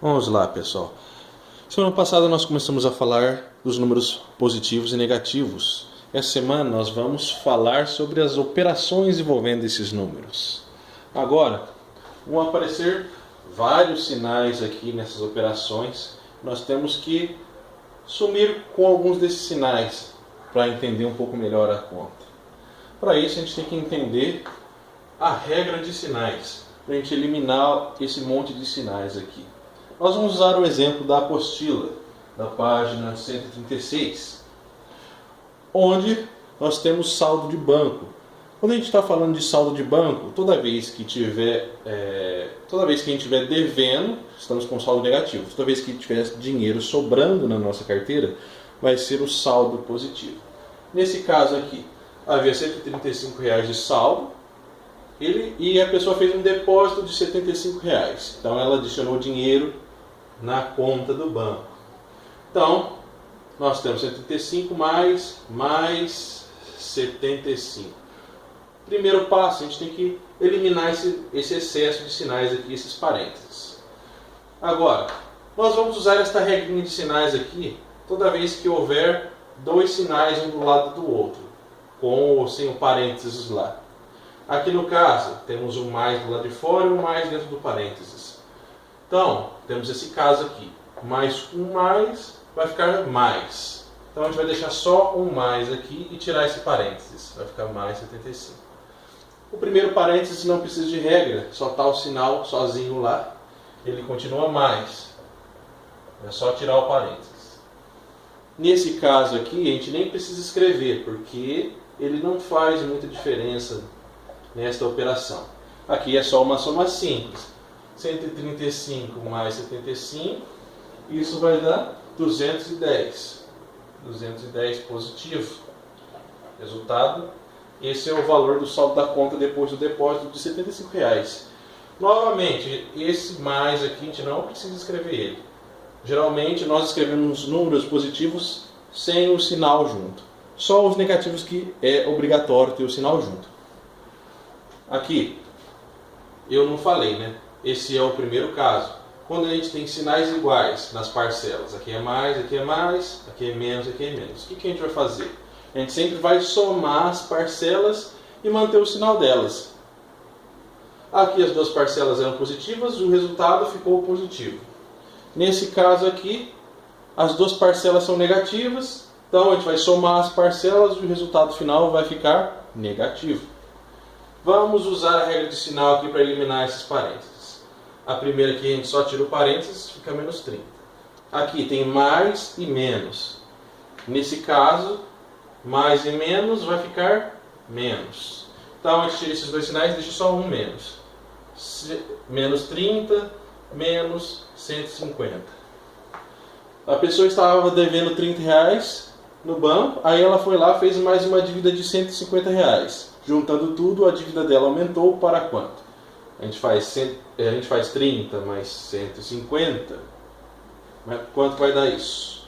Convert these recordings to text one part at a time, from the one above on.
Vamos lá, pessoal. Semana passada nós começamos a falar dos números positivos e negativos. Essa semana nós vamos falar sobre as operações envolvendo esses números. Agora, vão aparecer vários sinais aqui nessas operações. Nós temos que sumir com alguns desses sinais para entender um pouco melhor a conta. Para isso a gente tem que entender a regra de sinais, para a gente eliminar esse monte de sinais aqui. Nós vamos usar o exemplo da apostila, da página 136, onde nós temos saldo de banco. Quando a gente está falando de saldo de banco, toda vez que a gente estiver devendo, estamos com saldo negativo. Toda vez que tiver dinheiro sobrando na nossa carteira, vai ser o saldo positivo. Nesse caso aqui, havia R$ 135 de saldo, e a pessoa fez um depósito de R$ 75. Então ela adicionou dinheiro na conta do banco. Então, nós temos 135 mais 75. Primeiro passo, a gente tem que eliminar esse excesso de sinais aqui, esses parênteses. Agora, nós vamos usar esta regrinha de sinais aqui toda vez que houver dois sinais um do lado do outro, com ou sem o parênteses lá. Aqui no caso, temos um mais do lado de fora e um mais dentro do parênteses. Então, temos esse caso aqui. Mais um mais vai ficar mais. Então a gente vai deixar só um mais aqui e tirar esse parênteses. Vai ficar mais 75. O primeiro parênteses não precisa de regra. Só está o sinal sozinho lá. Ele continua mais. É só tirar o parênteses. Nesse caso aqui, a gente nem precisa escrever, porque ele não faz muita diferença nesta operação. Aqui é só uma soma simples. 135 mais 75, isso vai dar 210. 210 positivo. Resultado, esse é o valor do saldo da conta depois do depósito de R$ 75. Novamente, esse mais aqui a gente não precisa escrever ele. Geralmente nós escrevemos números positivos sem o sinal junto. Só os negativos que é obrigatório ter o sinal junto. Aqui, eu não falei, né? Esse é o primeiro caso. Quando a gente tem sinais iguais nas parcelas, aqui é mais, aqui é mais, aqui é menos, aqui é menos. O que a gente vai fazer? A gente sempre vai somar as parcelas e manter o sinal delas. Aqui as duas parcelas eram positivas e o resultado ficou positivo. Nesse caso aqui, as duas parcelas são negativas, então a gente vai somar as parcelas e o resultado final vai ficar negativo. Vamos usar a regra de sinal aqui para eliminar esses parênteses. A primeira aqui a gente só tira o parênteses, fica menos 30. Aqui tem mais e menos. Nesse caso, mais e menos vai ficar menos. Então a gente tira esses dois sinais e deixa só um menos. Menos 30, menos 150. A pessoa estava devendo R$ 30 no banco, aí ela foi lá e fez mais uma dívida de R$ 150. Juntando tudo, a dívida dela aumentou para quanto? A gente faz 30 mais 150. Quanto vai dar isso?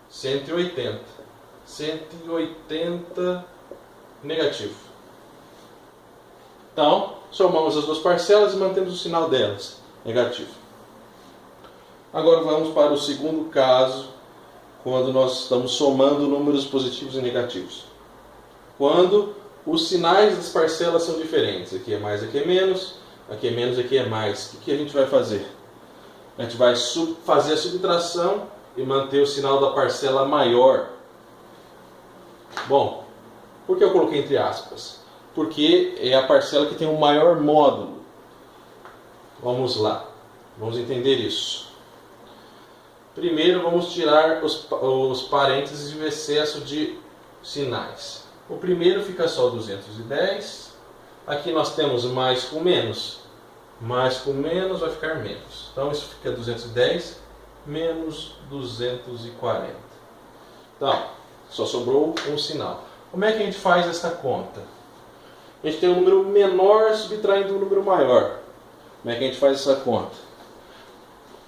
180. 180 negativo. Então, somamos as duas parcelas e mantemos o sinal delas, negativo. Agora vamos para o segundo caso, quando nós estamos somando números positivos e negativos. Quando os sinais das parcelas são diferentes. Aqui é mais, aqui é menos. Aqui é menos, aqui é mais. O que a gente vai fazer? A gente vai fazer a subtração e manter o sinal da parcela maior. Bom, por que eu coloquei entre aspas? Porque é a parcela que tem o maior módulo. Vamos lá. Vamos entender isso. Primeiro vamos tirar os parênteses e o excesso de sinais. O primeiro fica só 210. Aqui nós temos mais com menos. Mais com menos vai ficar menos. Então isso fica 210 menos 240. Então, só sobrou um sinal. Como é que a gente faz essa conta? A gente tem um número menor subtraindo um número maior. Como é que a gente faz essa conta?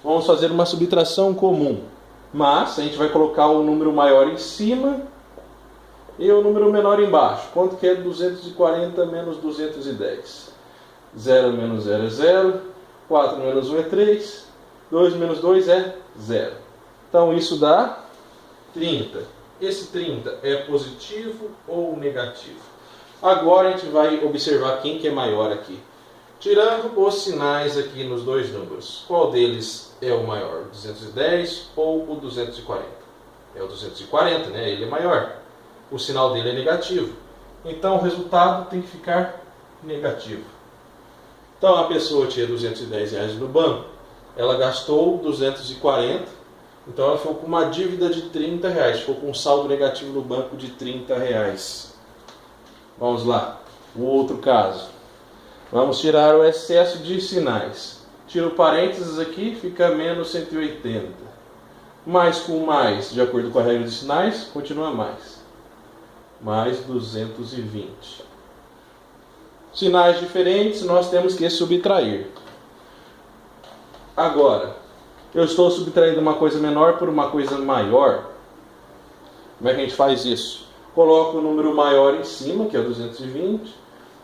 Vamos fazer uma subtração comum. Mas a gente vai colocar o número maior em cima e o número menor embaixo. Quanto que é 240 menos 210? 0 menos 0 é 0. 4 menos 1 é 3. 2 menos 2 é 0. Então isso dá 30. Esse 30 é positivo ou negativo? Agora a gente vai observar quem que é maior aqui. Tirando os sinais aqui nos dois números, qual deles é o maior? O 210 ou o 240? É o 240, né? Ele é maior. O sinal dele é negativo. Então o resultado tem que ficar negativo. Então a pessoa tinha 210 reais no banco, ela gastou 240, então ela ficou com uma dívida de 30 reais, ficou com um saldo negativo no banco de 30 reais. Vamos lá, o outro caso. Vamos tirar o excesso de sinais. Tira o parênteses aqui, fica menos 180. Mais com mais, de acordo com a regra de sinais, continua mais. Mais 220. Sinais diferentes, nós temos que subtrair. Agora, eu estou subtraindo uma coisa menor por uma coisa maior. Como é que a gente faz isso? Coloco o número maior em cima, que é o 220,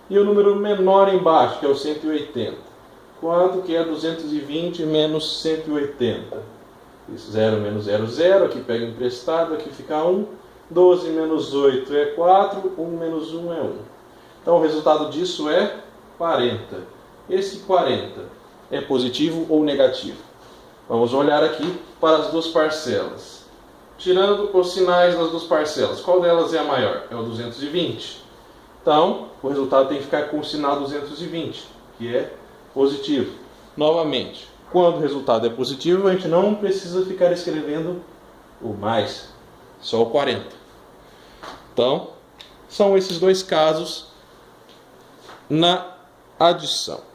e o número menor embaixo, que é o 180. Quanto que é 220 menos 180? 0 menos 0, 0. Aqui pega emprestado, aqui fica 1. 12 menos 8 é 4. 1 menos 1 é 1. Então o resultado disso é 40. Esse 40 é positivo ou negativo? Vamos olhar aqui para as duas parcelas. Tirando os sinais das duas parcelas, qual delas é a maior? É o 220. Então, o resultado tem que ficar com o sinal 220, que é positivo. Novamente, quando o resultado é positivo, a gente não precisa ficar escrevendo o mais, só o 40. Então, são esses dois casos na adição.